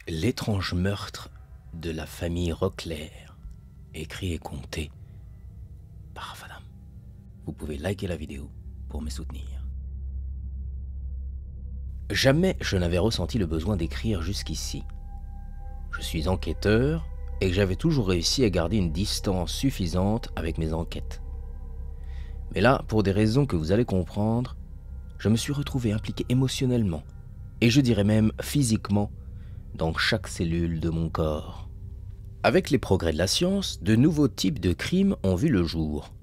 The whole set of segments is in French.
L'étrange meurtre de la famille Rockler, écrit et conté par Fadam. Vous pouvez liker la vidéo pour me soutenir. Jamais je n'avais ressenti le besoin d'écrire jusqu'ici. Je suis enquêteur et que j'avais toujours réussi à garder une distance suffisante avec mes enquêtes. Mais là, pour des raisons que vous allez comprendre, je me suis retrouvé impliqué émotionnellement, et je dirais même physiquement, dans chaque cellule de mon corps. Avec les progrès de la science, de nouveaux types de crimes ont vu le jour.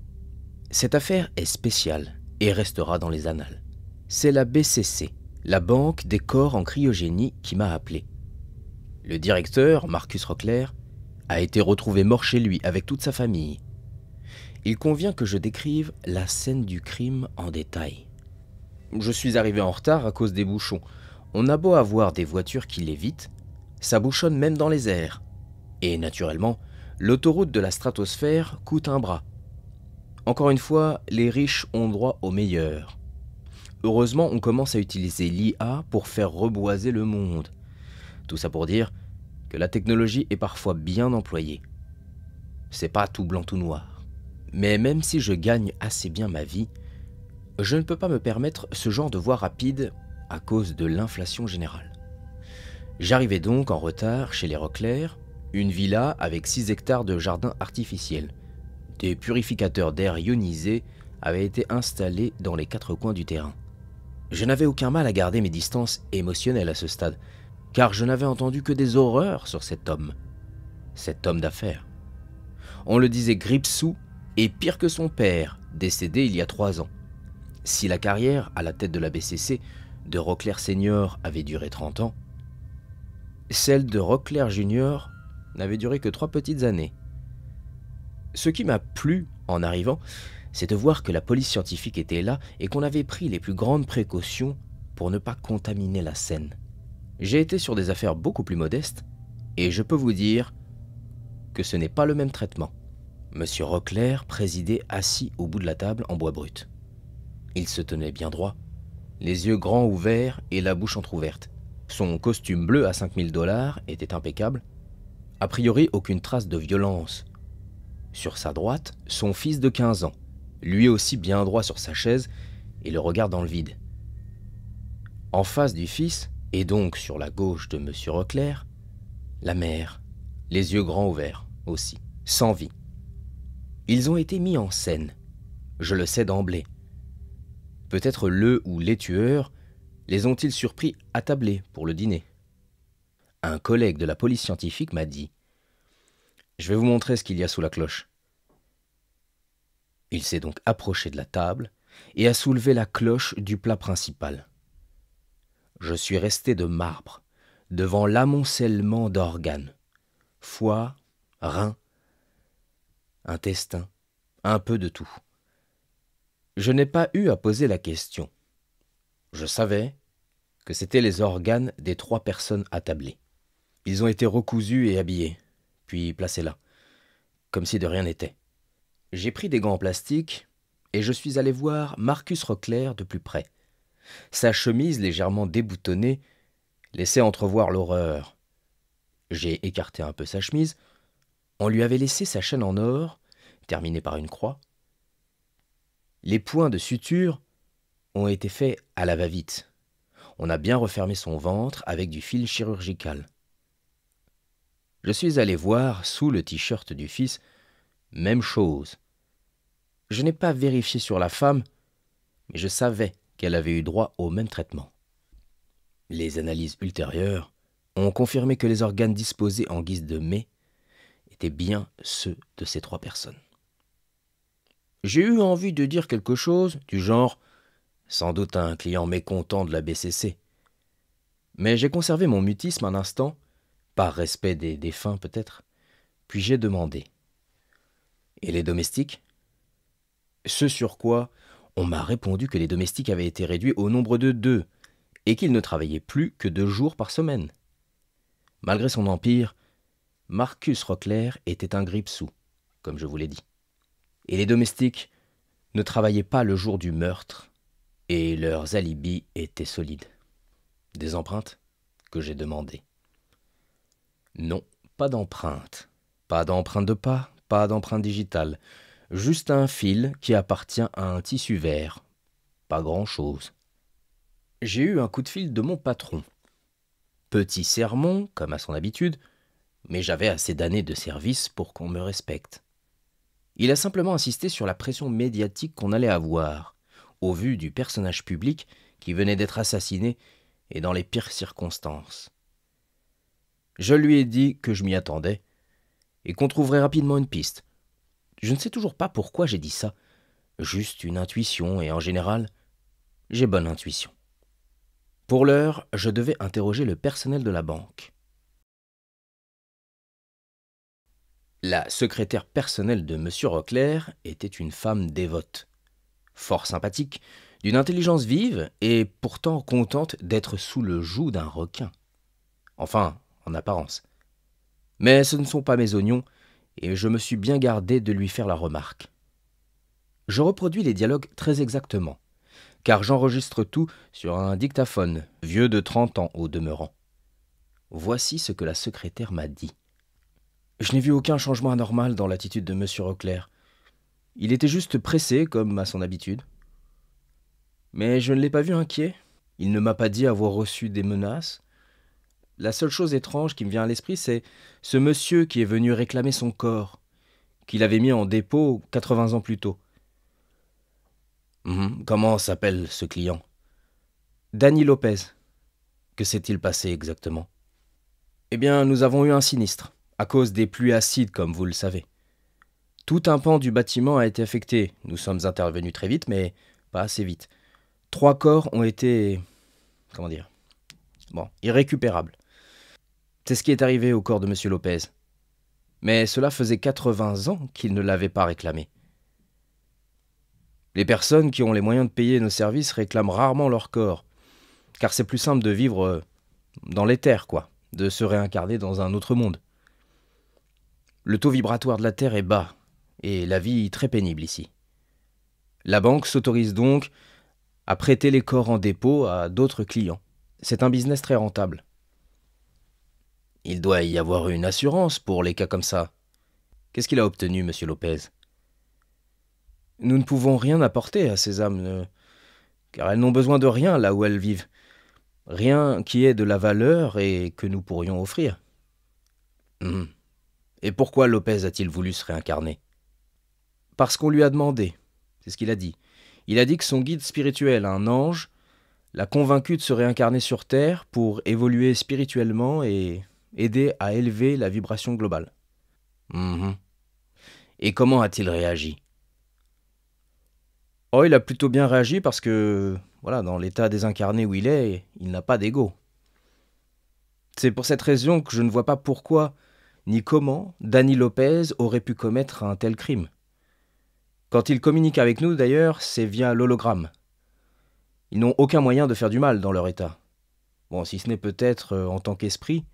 Cette affaire est spéciale et restera dans les annales. C'est la BCC, la Banque des corps en cryogénie, qui m'a appelé. Le directeur, Marcus Rockler, a été retrouvé mort chez lui avec toute sa famille. Il convient que je décrive la scène du crime en détail. Je suis arrivé en retard à cause des bouchons. On a beau avoir des voitures qui l'évitent, ça bouchonne même dans les airs. Et naturellement, l'autoroute de la stratosphère coûte un bras. Encore une fois, les riches ont droit au meilleur. Heureusement, on commence à utiliser l'IA pour faire reboiser le monde. Tout ça pour dire que la technologie est parfois bien employée. C'est pas tout blanc tout noir. Mais même si je gagne assez bien ma vie, je ne peux pas me permettre ce genre de voie rapide à cause de l'inflation générale. J'arrivais donc en retard chez les Rockler, une villa avec 6 hectares de jardin artificiel. Des purificateurs d'air ionisés avaient été installés dans les 4 coins du terrain. Je n'avais aucun mal à garder mes distances émotionnelles à ce stade, car je n'avais entendu que des horreurs sur cet homme d'affaires. On le disait grippe-sous et pire que son père, décédé il y a 3 ans. Si la carrière à la tête de la BCC de Rockler Senior avait duré 30 ans, celle de Rockler Junior n'avait duré que 3 petites années. Ce qui m'a plu en arrivant, c'est de voir que la police scientifique était là et qu'on avait pris les plus grandes précautions pour ne pas contaminer la scène. J'ai été sur des affaires beaucoup plus modestes et je peux vous dire que ce n'est pas le même traitement. Monsieur Rockler présidait assis au bout de la table en bois brut. Il se tenait bien droit, les yeux grands ouverts et la bouche entr'ouverte. Son costume bleu à 5 000 $ était impeccable. A priori, aucune trace de violence. Sur sa droite, son fils de 15 ans, lui aussi bien droit sur sa chaise et le regard dans le vide. En face du fils, et donc sur la gauche de M. Rockler, la mère, les yeux grands ouverts aussi, sans vie. Ils ont été mis en scène, je le sais d'emblée. Peut-être le ou les tueurs les ont-ils surpris attablés pour le dîner. Un collègue de la police scientifique m'a dit « Je vais vous montrer ce qu'il y a sous la cloche. » Il s'est donc approché de la table et a soulevé la cloche du plat principal. Je suis resté de marbre devant l'amoncellement d'organes. Foie, rein, intestin, un peu de tout. Je n'ai pas eu à poser la question. Je savais que c'étaient les organes des 3 personnes attablées. Ils ont été recousus et habillés, puis placés là, comme si de rien n'était. J'ai pris des gants en plastique et je suis allé voir Marcus Rockler de plus près. Sa chemise légèrement déboutonnée laissait entrevoir l'horreur. J'ai écarté un peu sa chemise. On lui avait laissé sa chaîne en or, terminée par une croix. Les points de suture ont été faits à la va-vite. On a bien refermé son ventre avec du fil chirurgical. Je suis allé voir sous le t-shirt du fils, même chose. Je n'ai pas vérifié sur la femme, mais je savais qu'elle avait eu droit au même traitement. Les analyses ultérieures ont confirmé que les organes disposés en guise de mets étaient bien ceux de ces 3 personnes. J'ai eu envie de dire quelque chose du genre « sans doute un client mécontent de la BCC ». Mais j'ai conservé mon mutisme un instant, par respect des défunts peut-être, puis j'ai demandé « Et les domestiques ?» Ce sur quoi on m'a répondu que les domestiques avaient été réduits au nombre de 2 et qu'ils ne travaillaient plus que 2 jours par semaine. Malgré son empire, Marcus Rockler était un grippe-sous, comme je vous l'ai dit. Et les domestiques ne travaillaient pas le jour du meurtre et leurs alibis étaient solides. Des empreintes que j'ai demandées. Non, pas d'empreinte. Pas d'empreinte de pas, pas d'empreinte digitale. Juste un fil qui appartient à un tissu vert. Pas grand-chose. J'ai eu un coup de fil de mon patron. Petit sermon, comme à son habitude, mais j'avais assez d'années de service pour qu'on me respecte. Il a simplement insisté sur la pression médiatique qu'on allait avoir, au vu du personnage public qui venait d'être assassiné et dans les pires circonstances. Je lui ai dit que je m'y attendais et qu'on trouverait rapidement une piste. Je ne sais toujours pas pourquoi j'ai dit ça, juste une intuition et en général, j'ai bonne intuition. Pour l'heure, je devais interroger le personnel de la banque. La secrétaire personnelle de M. Rockler était une femme dévote, fort sympathique, d'une intelligence vive et pourtant contente d'être sous le joug d'un requin. Enfin, en apparence. Mais ce ne sont pas mes oignons, et je me suis bien gardé de lui faire la remarque. Je reproduis les dialogues très exactement, car j'enregistre tout sur un dictaphone, vieux de 30 ans au demeurant. Voici ce que la secrétaire m'a dit. Je n'ai vu aucun changement anormal dans l'attitude de M. Rockler. Il était juste pressé, comme à son habitude. Mais je ne l'ai pas vu inquiet. Il ne m'a pas dit avoir reçu des menaces. La seule chose étrange qui me vient à l'esprit, c'est ce monsieur qui est venu réclamer son corps, qu'il avait mis en dépôt 80 ans plus tôt. Comment s'appelle ce client? Danny Lopez. Que s'est-il passé exactement? Eh bien, nous avons eu un sinistre, à cause des pluies acides, comme vous le savez. Tout un pan du bâtiment a été affecté. Nous sommes intervenus très vite, mais pas assez vite. 3 corps ont été... irrécupérables. C'est ce qui est arrivé au corps de M. Lopez. Mais cela faisait 80 ans qu'il ne l'avait pas réclamé. Les personnes qui ont les moyens de payer nos services réclament rarement leur corps, car c'est plus simple de vivre dans l'éther, de se réincarner dans un autre monde. Le taux vibratoire de la Terre est bas, et la vie très pénible ici. La banque s'autorise donc à prêter les corps en dépôt à d'autres clients. C'est un business très rentable. Il doit y avoir une assurance pour les cas comme ça. Qu'est-ce qu'il a obtenu, M. Lopez? Nous ne pouvons rien apporter à ces âmes, car elles n'ont besoin de rien là où elles vivent. Rien qui ait de la valeur et que nous pourrions offrir. Et pourquoi Lopez a-t-il voulu se réincarner? Parce qu'on lui a demandé. C'est ce qu'il a dit. Il a dit que son guide spirituel, un ange, l'a convaincu de se réincarner sur Terre pour évoluer spirituellement et aider à élever la vibration globale. Et comment a-t-il réagi? Oh, il a plutôt bien réagi parce que, dans l'état désincarné où il est, il n'a pas d'ego. C'est pour cette raison que je ne vois pas pourquoi ni comment Danny Lopez aurait pu commettre un tel crime. Quand il communique avec nous, d'ailleurs, c'est via l'hologramme. Ils n'ont aucun moyen de faire du mal dans leur état. Bon, si ce n'est peut-être en tant qu'esprit.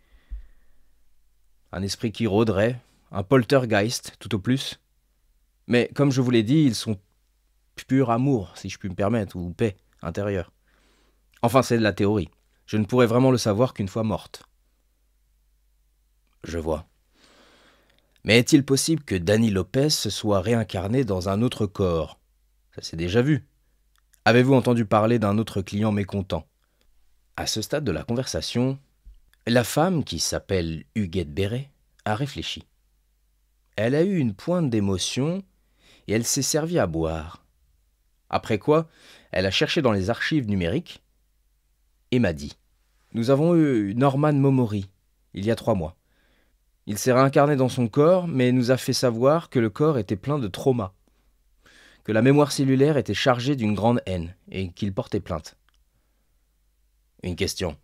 Un esprit qui rôderait, un poltergeist, tout au plus. Mais comme je vous l'ai dit, ils sont pur amour, si je puis me permettre, ou paix intérieure. Enfin, c'est de la théorie. Je ne pourrais vraiment le savoir qu'une fois morte. Je vois. Mais est-il possible que Danny Lopez se soit réincarné dans un autre corps? Ça s'est déjà vu. Avez-vous entendu parler d'un autre client mécontent? À ce stade de la conversation, la femme, qui s'appelle Huguette Béret, a réfléchi. Elle a eu une pointe d'émotion et elle s'est servie à boire. Après quoi, elle a cherché dans les archives numériques et m'a dit « Nous avons eu Norman Momori, il y a 3 mois. Il s'est réincarné dans son corps, mais nous a fait savoir que le corps était plein de traumas, que la mémoire cellulaire était chargée d'une grande haine et qu'il portait plainte. » Une question.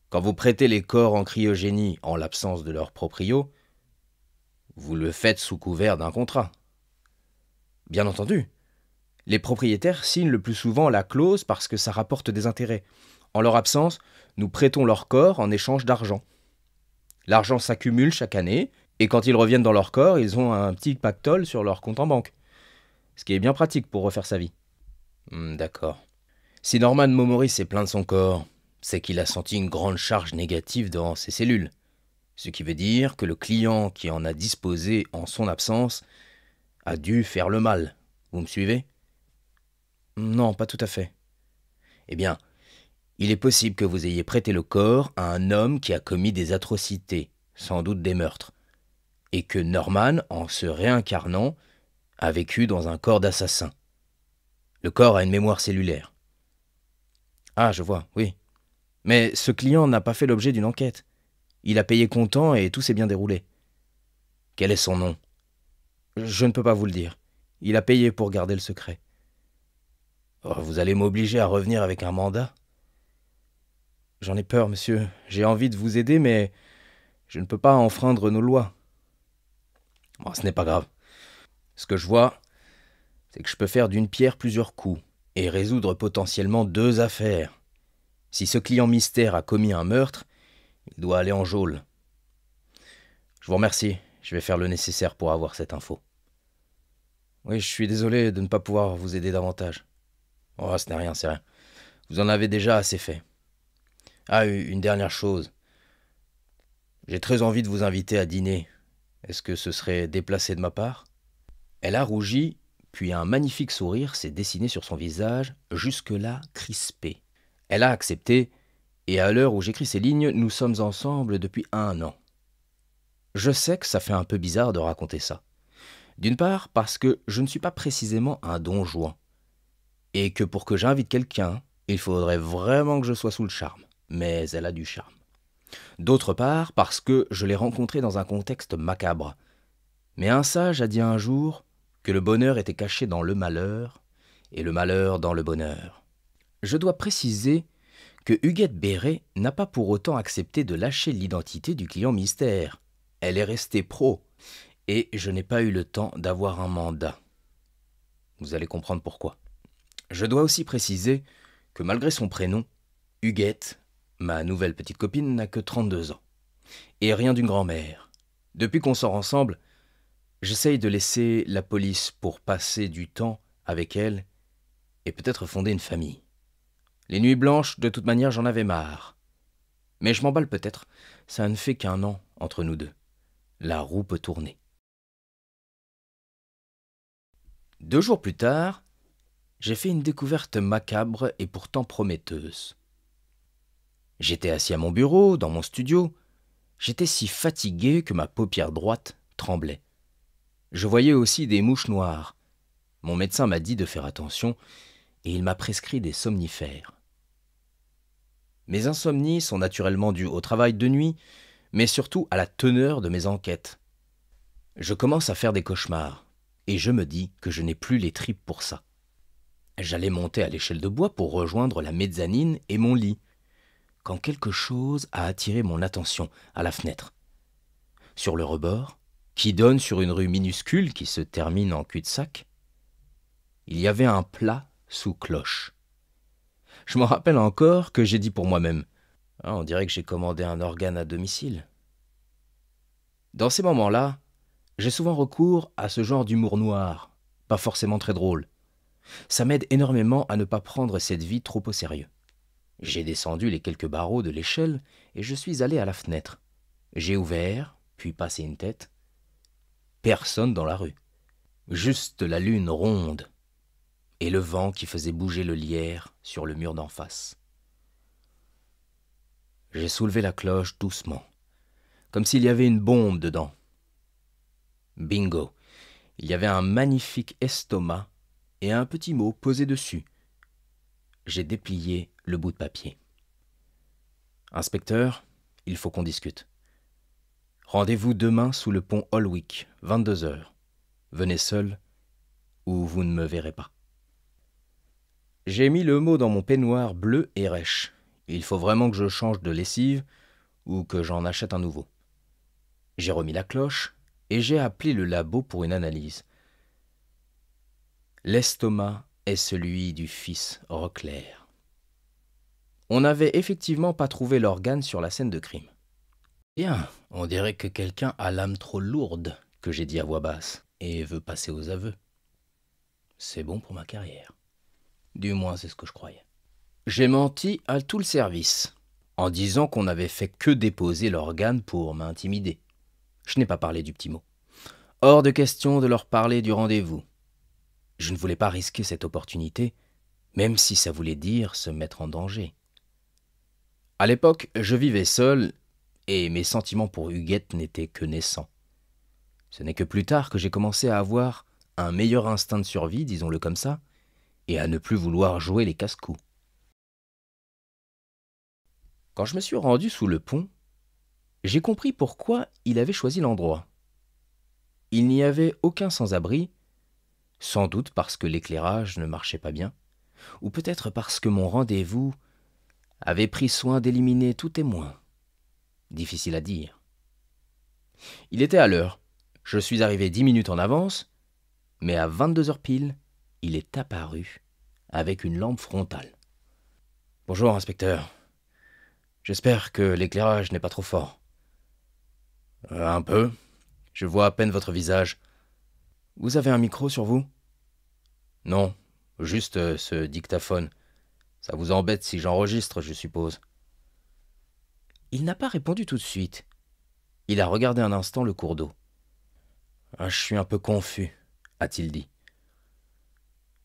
Quand vous prêtez les corps en cryogénie en l'absence de leur proprio, vous le faites sous couvert d'un contrat. Bien entendu. Les propriétaires signent le plus souvent la clause parce que ça rapporte des intérêts. En leur absence, nous prêtons leur corps en échange d'argent. L'argent s'accumule chaque année, et quand ils reviennent dans leur corps, ils ont un petit pactole sur leur compte en banque. Ce qui est bien pratique pour refaire sa vie. D'accord. Si Norman Momori s'est plaint de son corps, c'est qu'il a senti une grande charge négative dans ses cellules. Ce qui veut dire que le client qui en a disposé en son absence a dû faire le mal. Vous me suivez? Non, pas tout à fait. Eh bien, il est possible que vous ayez prêté le corps à un homme qui a commis des atrocités, sans doute des meurtres, et que Norman, en se réincarnant, a vécu dans un corps d'assassin. Le corps a une mémoire cellulaire. Ah, je vois, oui. Mais ce client n'a pas fait l'objet d'une enquête. Il a payé comptant et tout s'est bien déroulé. Quel est son nom? Je ne peux pas vous le dire. Il a payé pour garder le secret. Oh, vous allez m'obliger à revenir avec un mandat? J'en ai peur, monsieur. J'ai envie de vous aider, mais je ne peux pas enfreindre nos lois. Oh, ce n'est pas grave. Ce que je vois, c'est que je peux faire d'une pierre plusieurs coups et résoudre potentiellement 2 affaires. Si ce client mystère a commis un meurtre, il doit aller en geôle. Je vous remercie. Je vais faire le nécessaire pour avoir cette info. Oui, je suis désolé de ne pas pouvoir vous aider davantage. Oh, ce n'est rien, c'est rien. Vous en avez déjà assez fait. Ah, une dernière chose. J'ai très envie de vous inviter à dîner. Est-ce que ce serait déplacé de ma part? Elle a rougi, puis un magnifique sourire s'est dessiné sur son visage, jusque-là crispé. Elle a accepté, et à l'heure où j'écris ces lignes, nous sommes ensemble depuis 1 an. Je sais que ça fait un peu bizarre de raconter ça. D'une part, parce que je ne suis pas précisément un don Juan, et que pour que j'invite quelqu'un, il faudrait vraiment que je sois sous le charme, mais elle a du charme. D'autre part, parce que je l'ai rencontrée dans un contexte macabre. Mais un sage a dit un jour que le bonheur était caché dans le malheur, et le malheur dans le bonheur. Je dois préciser que Huguette Béret n'a pas pour autant accepté de lâcher l'identité du client mystère. Elle est restée pro, et je n'ai pas eu le temps d'avoir un mandat. Vous allez comprendre pourquoi. Je dois aussi préciser que malgré son prénom, Huguette, ma nouvelle petite copine, n'a que 32 ans. Et rien d'une grand-mère. Depuis qu'on sort ensemble, j'essaye de laisser la police pour passer du temps avec elle et peut-être fonder une famille. Les nuits blanches, de toute manière, j'en avais marre. Mais je m'emballe peut-être, ça ne fait qu'1 an entre nous deux. La roue peut tourner. 2 jours plus tard, j'ai fait une découverte macabre et pourtant prometteuse. J'étais assis à mon bureau, dans mon studio. J'étais si fatigué que ma paupière droite tremblait. Je voyais aussi des mouches noires. Mon médecin m'a dit de faire attention et il m'a prescrit des somnifères. Mes insomnies sont naturellement dues au travail de nuit, mais surtout à la teneur de mes enquêtes. Je commence à faire des cauchemars et je me dis que je n'ai plus les tripes pour ça. J'allais monter à l'échelle de bois pour rejoindre la mezzanine et mon lit, quand quelque chose a attiré mon attention à la fenêtre. Sur le rebord, qui donne sur une rue minuscule qui se termine en cul-de-sac, il y avait un plat sous cloche. Je me rappelle encore que j'ai dit pour moi-même « Ah, on dirait que j'ai commandé un organe à domicile. » Dans ces moments-là, j'ai souvent recours à ce genre d'humour noir, pas forcément très drôle. Ça m'aide énormément à ne pas prendre cette vie trop au sérieux. J'ai descendu les quelques barreaux de l'échelle et je suis allé à la fenêtre. J'ai ouvert, puis passé une tête. Personne dans la rue. Juste la lune ronde et le vent qui faisait bouger le lierre sur le mur d'en face. J'ai soulevé la cloche doucement, comme s'il y avait une bombe dedans. Bingo! Il y avait un magnifique estomac et un petit mot posé dessus. J'ai déplié le bout de papier. Inspecteur, il faut qu'on discute. Rendez-vous demain sous le pont Holwick, 22 heures. Venez seul ou vous ne me verrez pas. J'ai mis le mot dans mon peignoir bleu et rêche. Il faut vraiment que je change de lessive ou que j'en achète un nouveau. J'ai remis la cloche et j'ai appelé le labo pour une analyse. L'estomac est celui du fils Rockler. On n'avait effectivement pas trouvé l'organe sur la scène de crime. Bien, on dirait que quelqu'un a l'âme trop lourde, que j'ai dit à voix basse, et veut passer aux aveux. C'est bon pour ma carrière. Du moins, c'est ce que je croyais. J'ai menti à tout le service. en disant qu'on n'avait fait que déposer l'organe pour m'intimider. Je n'ai pas parlé du petit mot. Hors de question de leur parler du rendez-vous. Je ne voulais pas risquer cette opportunité, même si ça voulait dire se mettre en danger. À l'époque, je vivais seul, et mes sentiments pour Huguette n'étaient que naissants. Ce n'est que plus tard que j'ai commencé à avoir un meilleur instinct de survie, disons-le comme ça, et à ne plus vouloir jouer les casse-coups. Quand je me suis rendu sous le pont, j'ai compris pourquoi il avait choisi l'endroit. Il n'y avait aucun sans-abri, sans doute parce que l'éclairage ne marchait pas bien, ou peut-être parce que mon rendez-vous avait pris soin d'éliminer tout témoin. Difficile à dire. Il était à l'heure. Je suis arrivé 10 minutes en avance, mais à 22 heures pile, il est apparu avec une lampe frontale. « Bonjour, inspecteur. J'espère que l'éclairage n'est pas trop fort. »« Un peu. Je vois à peine votre visage. Vous avez un micro sur vous ? » ?»« Non, juste ce dictaphone. Ça vous embête si j'enregistre, je suppose. » Il n'a pas répondu tout de suite. Il a regardé un instant le cours d'eau. « Je suis un peu confus, a-t-il dit.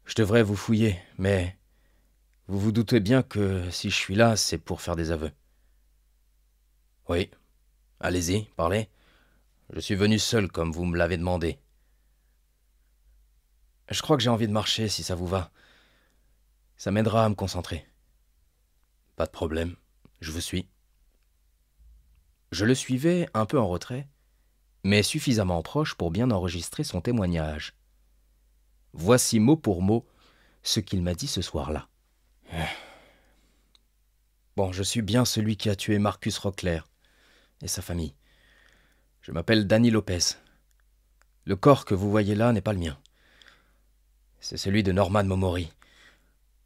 Je devrais vous fouiller, mais vous vous doutez bien que si je suis là, c'est pour faire des aveux. » »« Oui, allez-y, parlez. Je suis venu seul comme vous me l'avez demandé. »« Je crois que j'ai envie de marcher, si ça vous va. Ça m'aidera à me concentrer. »« Pas de problème, je vous suis. » Je le suivais un peu en retrait, mais suffisamment proche pour bien enregistrer son témoignage. Voici mot pour mot ce qu'il m'a dit ce soir-là. Bon, je suis bien celui qui a tué Marcus Rockler et sa famille. Je m'appelle Danny Lopez. Le corps que vous voyez là n'est pas le mien. C'est celui de Norman Momori.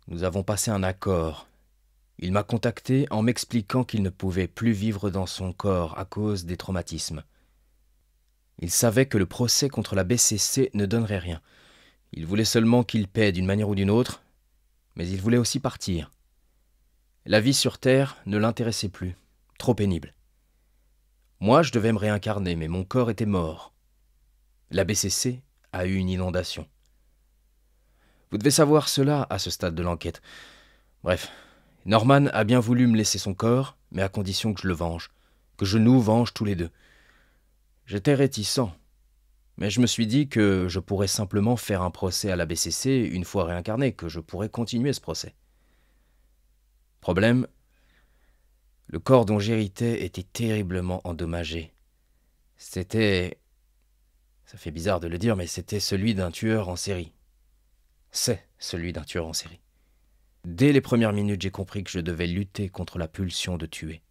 Nous avons passé un accord. Il m'a contacté en m'expliquant qu'il ne pouvait plus vivre dans son corps à cause des traumatismes. Il savait que le procès contre la BCC ne donnerait rien. Il voulait seulement qu'il paie d'une manière ou d'une autre, mais il voulait aussi partir. La vie sur Terre ne l'intéressait plus, trop pénible. Moi, je devais me réincarner, mais mon corps était mort. La BCC a eu une inondation. Vous devez savoir cela à ce stade de l'enquête. Bref, Norman a bien voulu me laisser son corps, mais à condition que je le venge, que je nous venge tous les deux. J'étais réticent, mais je me suis dit que je pourrais simplement faire un procès à la BCC une fois réincarné, que je pourrais continuer ce procès. Problème, le corps dont j'héritais était terriblement endommagé. C'était... Ça fait bizarre de le dire, mais c'était celui d'un tueur en série. C'est celui d'un tueur en série. Dès les premières minutes, j'ai compris que je devais lutter contre la pulsion de tuer.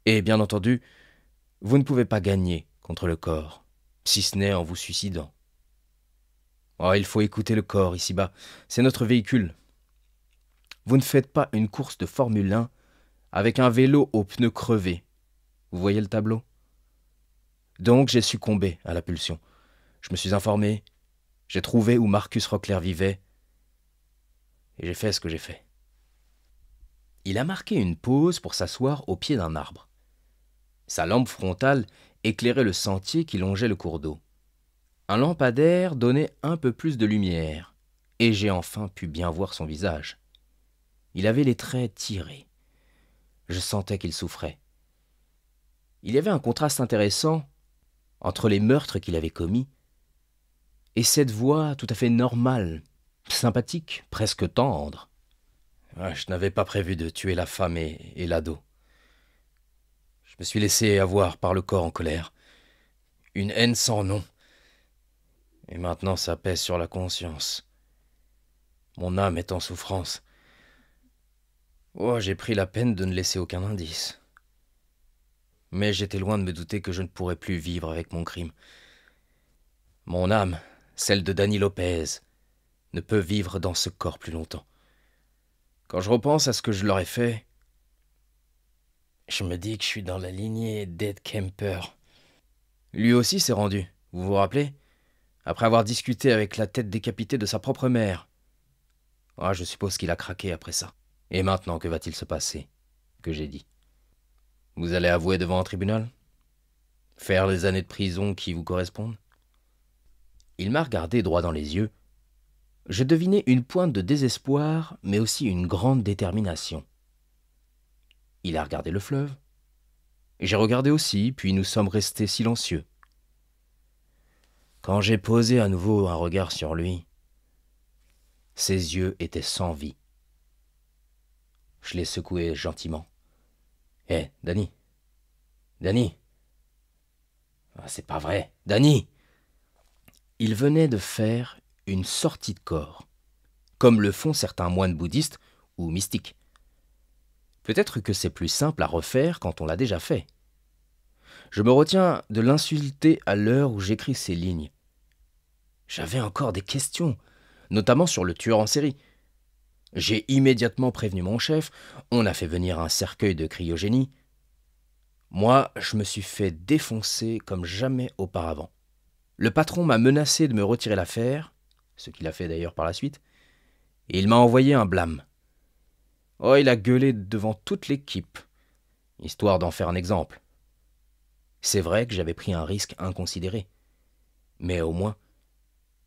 Et bien entendu, vous ne pouvez pas gagner contre le corps, si ce n'est en vous suicidant. Oh, il faut écouter le corps ici-bas, c'est notre véhicule. Vous ne faites pas une course de Formule 1 avec un vélo aux pneus crevés. Vous voyez le tableau ? Donc j'ai succombé à la pulsion. Je me suis informé, j'ai trouvé où Marcus Rockler vivait, et j'ai fait ce que j'ai fait. Il a marqué une pause pour s'asseoir au pied d'un arbre. Sa lampe frontale éclairait le sentier qui longeait le cours d'eau. Un lampadaire donnait un peu plus de lumière, et j'ai enfin pu bien voir son visage. Il avait les traits tirés. Je sentais qu'il souffrait. Il y avait un contraste intéressant entre les meurtres qu'il avait commis et cette voix tout à fait normale, sympathique, presque tendre. Je n'avais pas prévu de tuer la femme et l'ado. Je me suis laissé avoir par le corps en colère. Une haine sans nom. Et maintenant ça pèse sur la conscience. Mon âme est en souffrance. Oh, j'ai pris la peine de ne laisser aucun indice. Mais j'étais loin de me douter que je ne pourrais plus vivre avec mon crime. Mon âme, celle de Danny Lopez, ne peut vivre dans ce corps plus longtemps. Quand je repense à ce que je leur ai fait, je me dis que je suis dans la lignée d'Ed Kemper. Lui aussi s'est rendu, vous vous rappelez ? Après avoir discuté avec la tête décapitée de sa propre mère. Je suppose qu'il a craqué après ça. Et maintenant, que va-t-il se passer? Que j'ai dit. Vous allez avouer devant un tribunal? Faire les années de prison qui vous correspondent? Il m'a regardé droit dans les yeux. Je devinais une pointe de désespoir, mais aussi une grande détermination. Il a regardé le fleuve. J'ai regardé aussi, puis nous sommes restés silencieux. Quand j'ai posé à nouveau un regard sur lui, ses yeux étaient sans vie. Je l'ai secoué gentiment. « Hé, Danny! Danny! Ah, c'est pas vrai! Danny !» Il venait de faire une sortie de corps, comme le font certains moines bouddhistes ou mystiques. Peut-être que c'est plus simple à refaire quand on l'a déjà fait. Je me retiens de l'insulter à l'heure où j'écris ces lignes. J'avais encore des questions, notamment sur le tueur en série. J'ai immédiatement prévenu mon chef, on a fait venir un cercueil de cryogénie. Moi, je me suis fait défoncer comme jamais auparavant. Le patron m'a menacé de me retirer l'affaire, ce qu'il a fait d'ailleurs par la suite, et il m'a envoyé un blâme. Oh, il a gueulé devant toute l'équipe, histoire d'en faire un exemple. C'est vrai que j'avais pris un risque inconsidéré, mais au moins,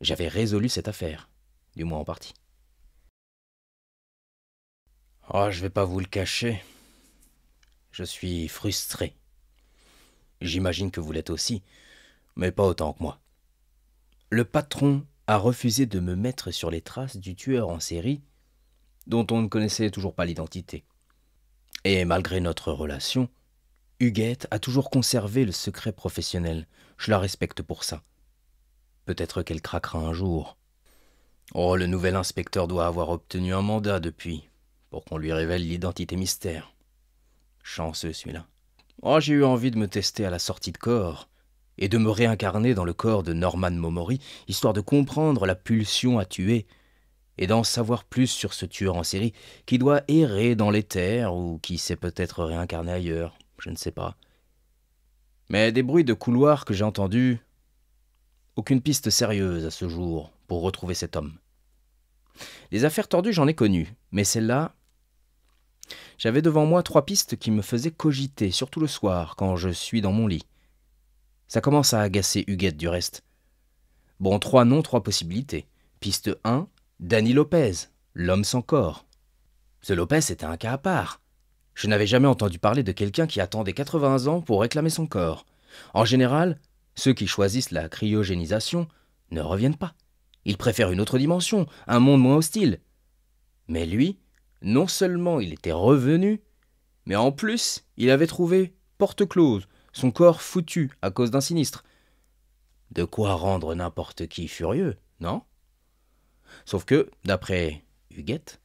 j'avais résolu cette affaire, du moins en partie. Oh, je vais pas vous le cacher, je suis frustré. J'imagine que vous l'êtes aussi, mais pas autant que moi. Le patron a refusé de me mettre sur les traces du tueur en série, dont on ne connaissait toujours pas l'identité. Et malgré notre relation, Huguette a toujours conservé le secret professionnel. Je la respecte pour ça. Peut-être qu'elle craquera un jour. Oh, le nouvel inspecteur doit avoir obtenu un mandat depuis, pour qu'on lui révèle l'identité mystère. Chanceux celui-là. Oh, j'ai eu envie de me tester à la sortie de corps, et de me réincarner dans le corps de Norman Momori, histoire de comprendre la pulsion à tuer, et d'en savoir plus sur ce tueur en série qui doit errer dans les terres ou qui s'est peut-être réincarné ailleurs, je ne sais pas. Mais des bruits de couloir que j'ai entendus, aucune piste sérieuse à ce jour pour retrouver cet homme. Les affaires tordues, j'en ai connu, mais celle-là, j'avais devant moi 3 pistes qui me faisaient cogiter, surtout le soir, quand je suis dans mon lit. Ça commence à agacer Huguette du reste. Bon, 3 noms, 3 possibilités. Piste 1, Danny Lopez, l'homme sans corps. Ce Lopez était un cas à part. Je n'avais jamais entendu parler de quelqu'un qui attendait 80 ans pour réclamer son corps. En général, ceux qui choisissent la cryogénisation ne reviennent pas. Ils préfèrent une autre dimension, un monde moins hostile. Mais lui, non seulement il était revenu, mais en plus, il avait trouvé porte close, son corps foutu à cause d'un sinistre. De quoi rendre n'importe qui furieux, non? Sauf que, d'après Huguette,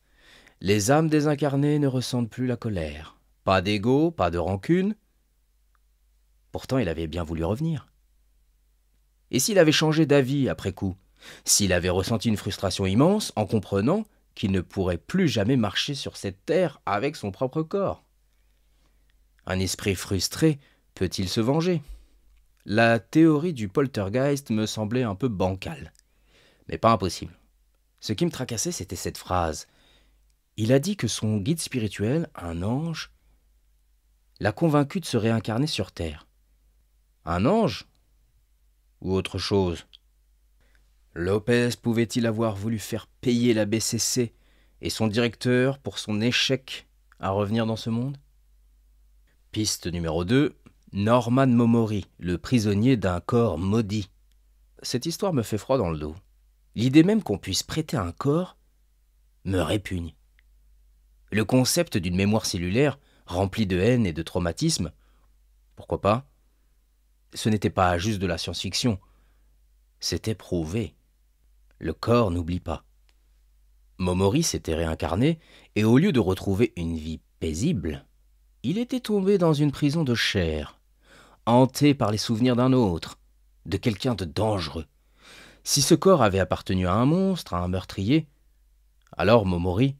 les âmes désincarnées ne ressentent plus la colère. Pas d'ego, pas de rancune. Pourtant, il avait bien voulu revenir. Et s'il avait changé d'avis après coup? S'il avait ressenti une frustration immense en comprenant qu'il ne pourrait plus jamais marcher sur cette terre avec son propre corps? Un esprit frustré peut-il se venger? La théorie du poltergeist me semblait un peu bancale, mais pas impossible. Ce qui me tracassait, c'était cette phrase. Il a dit que son guide spirituel, un ange, l'a convaincu de se réincarner sur Terre. Un ange? Ou autre chose? Lopez pouvait-il avoir voulu faire payer la BCC et son directeur pour son échec à revenir dans ce monde? Piste numéro 2, Norman Momori, le prisonnier d'un corps maudit. Cette histoire me fait froid dans le dos. L'idée même qu'on puisse prêter un corps me répugne. Le concept d'une mémoire cellulaire remplie de haine et de traumatisme, pourquoi pas? Ce n'était pas juste de la science-fiction, c'était prouvé. Le corps n'oublie pas. Momori s'était réincarné et au lieu de retrouver une vie paisible, il était tombé dans une prison de chair, hanté par les souvenirs d'un autre, de quelqu'un de dangereux. Si ce corps avait appartenu à un monstre, à un meurtrier, alors Momori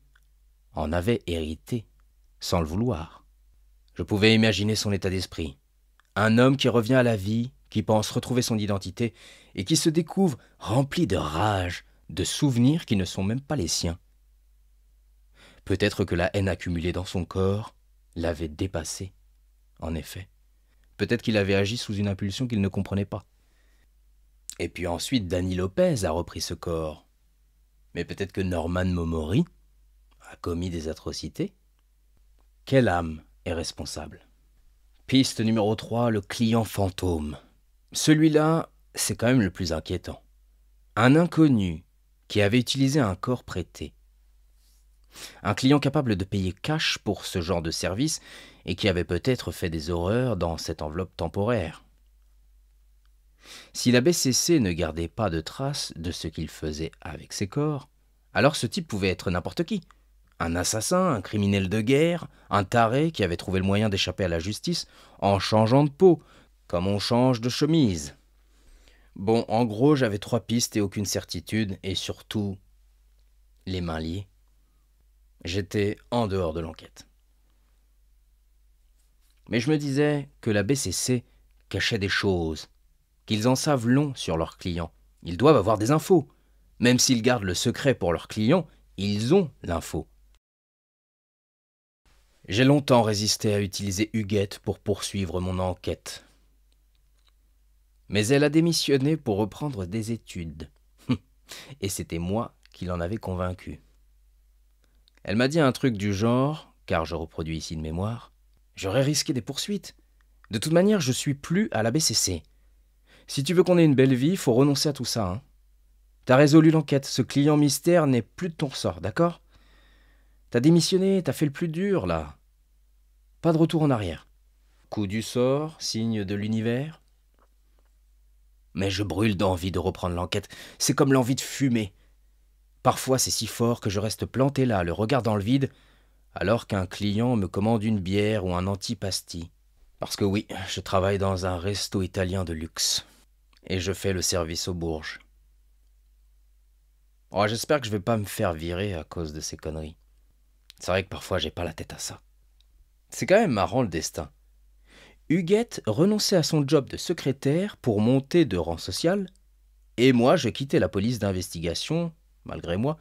en avait hérité, sans le vouloir. Je pouvais imaginer son état d'esprit. Un homme qui revient à la vie, qui pense retrouver son identité, et qui se découvre rempli de rage, de souvenirs qui ne sont même pas les siens. Peut-être que la haine accumulée dans son corps l'avait dépassé, en effet. Peut-être qu'il avait agi sous une impulsion qu'il ne comprenait pas. Et puis ensuite, Danny Lopez a repris ce corps. Mais peut-être que Norman Momori a commis des atrocités. Quelle âme est responsable? Piste numéro 3, le client fantôme. Celui-là, c'est quand même le plus inquiétant. Un inconnu qui avait utilisé un corps prêté. Un client capable de payer cash pour ce genre de service et qui avait peut-être fait des horreurs dans cette enveloppe temporaire. Si la BCC ne gardait pas de traces de ce qu'il faisait avec ses corps, alors ce type pouvait être n'importe qui. Un assassin, un criminel de guerre, un taré qui avait trouvé le moyen d'échapper à la justice en changeant de peau, comme on change de chemise. Bon, en gros, j'avais 3 pistes et aucune certitude, et surtout, les mains liées. J'étais en dehors de l'enquête. Mais je me disais que la BCC cachait des choses, qu'ils en savent long sur leurs clients. Ils doivent avoir des infos. Même s'ils gardent le secret pour leurs clients, ils ont l'info. J'ai longtemps résisté à utiliser Huguette pour poursuivre mon enquête. Mais elle a démissionné pour reprendre des études. Et c'était moi qui l'en avais convaincue. Elle m'a dit un truc du genre, car je reproduis ici de mémoire, j'aurais risqué des poursuites. De toute manière, je suis plus à la BCC. Si tu veux qu'on ait une belle vie, faut renoncer à tout ça, hein. T'as résolu l'enquête, ce client mystère n'est plus de ton ressort, d'accord? T'as démissionné, t'as fait le plus dur, là. Pas de retour en arrière. Coup du sort, signe de l'univers. Mais je brûle d'envie de reprendre l'enquête. C'est comme l'envie de fumer. Parfois, c'est si fort que je reste planté là, le regard dans le vide, alors qu'un client me commande une bière ou un antipasti. Parce que oui, je travaille dans un resto italien de luxe. Et je fais le service aux Bourges. Oh, j'espère que je vais pas me faire virer à cause de ces conneries. C'est vrai que parfois j'ai pas la tête à ça. C'est quand même marrant le destin. Huguette renonçait à son job de secrétaire pour monter de rang social, et moi je quittais la police d'investigation, malgré moi,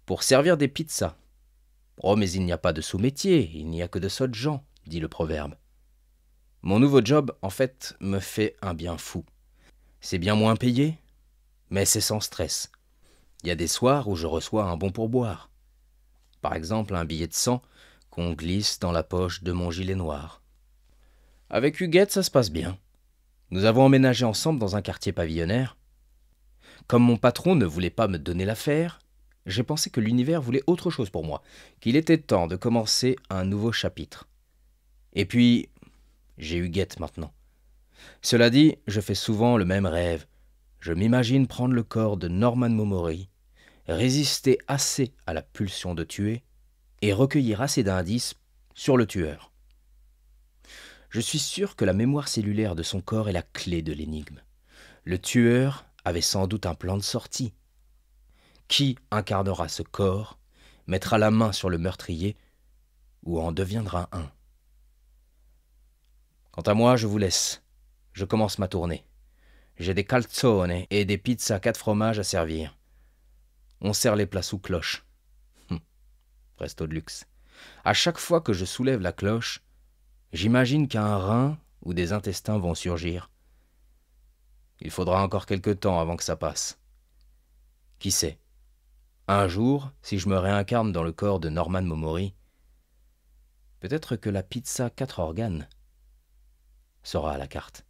pour servir des pizzas. Oh, mais il n'y a pas de sous-métier, il n'y a que de sottes gens, dit le proverbe. Mon nouveau job, en fait, me fait un bien fou. C'est bien moins payé, mais c'est sans stress. Il y a des soirs où je reçois un bon pourboire. Par exemple, un billet de 100 qu'on glisse dans la poche de mon gilet noir. Avec Huguette, ça se passe bien. Nous avons emménagé ensemble dans un quartier pavillonnaire. Comme mon patron ne voulait pas me donner l'affaire, j'ai pensé que l'univers voulait autre chose pour moi, qu'il était temps de commencer un nouveau chapitre. Et puis, j'ai Huguette maintenant. Cela dit, je fais souvent le même rêve. Je m'imagine prendre le corps de Norman Momori, résister assez à la pulsion de tuer et recueillir assez d'indices sur le tueur. Je suis sûr que la mémoire cellulaire de son corps est la clé de l'énigme. Le tueur avait sans doute un plan de sortie. Qui incarnera ce corps, mettra la main sur le meurtrier ou en deviendra un? Quant à moi, je vous laisse. Je commence ma tournée. J'ai des calzone et des pizzas 4 fromages à servir. On sert les plats sous cloche. Resto de luxe. À chaque fois que je soulève la cloche, j'imagine qu'un rein ou des intestins vont surgir. Il faudra encore quelque temps avant que ça passe. Qui sait? Un jour, si je me réincarne dans le corps de Norman Momori, peut-être que la pizza 4 organes sera à la carte.